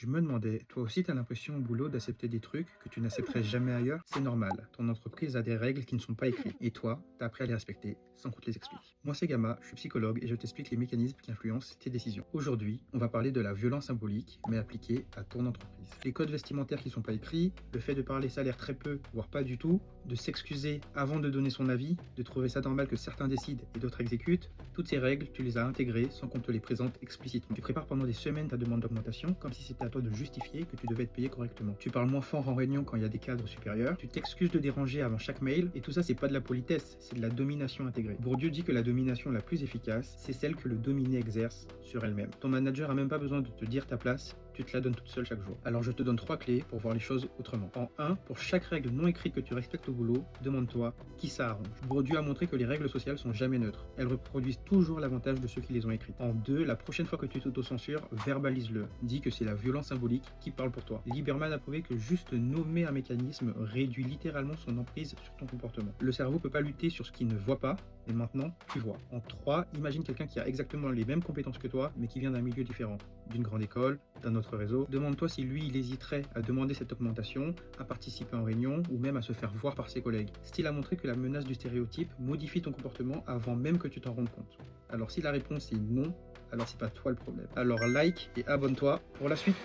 Je me demandais, toi aussi tu as l'impression au boulot d'accepter des trucs que tu n'accepterais jamais ailleurs? C'est normal, ton entreprise a des règles qui ne sont pas écrites. Et toi, t'as appris à les respecter sans qu'on te les explique. Moi c'est Gamma, je suis psychologue et je t'explique les mécanismes qui influencent tes décisions. Aujourd'hui, on va parler de la violence symbolique, mais appliquée à ton entreprise. Les codes vestimentaires qui sont pas écrits, le fait de parler salaire très peu, voire pas du tout, de s'excuser avant de donner son avis, de trouver ça normal que certains décident et d'autres exécutent, toutes ces règles, tu les as intégrées sans qu'on te les présente explicitement. Tu prépares pendant des semaines ta demande d'augmentation comme si c'était à toi de justifier que tu devais être payé correctement. Tu parles moins fort en réunion quand il y a des cadres supérieurs, tu t'excuses de déranger avant chaque mail, et tout ça c'est pas de la politesse, c'est de la domination intégrée. Bourdieu dit que la domination la plus efficace, c'est celle que le dominé exerce sur elle-même. Ton manager a même pas besoin de te dire ta place, tu te la donnes toute seule chaque jour. Alors je te donne 3 clés pour voir les choses autrement. En 1, pour chaque règle non écrite que tu respectes au boulot, demande-toi qui ça arrange. Bourdieu a montré que les règles sociales sont jamais neutres. Elles reproduisent toujours l'avantage de ceux qui les ont écrites. En 2, la prochaine fois que tu t'auto-censures, verbalise-le. Dis que c'est la violence symbolique qui parle pour toi. Lieberman a prouvé que juste nommer un mécanisme réduit littéralement son emprise sur ton comportement. Le cerveau peut pas lutter sur ce qu'il ne voit pas, mais maintenant tu vois. En 3, imagine quelqu'un qui a exactement les mêmes compétences que toi, mais qui vient d'un milieu différent, d'une grande école, d'un autre réseau. Demande-toi si lui il hésiterait à demander cette augmentation, à participer en réunion ou même à se faire voir par ses collègues. Style a montré que la menace du stéréotype modifie ton comportement avant même que tu t'en rendes compte. Alors si la réponse est non, alors c'est pas toi le problème. Alors like et abonne-toi pour la suite.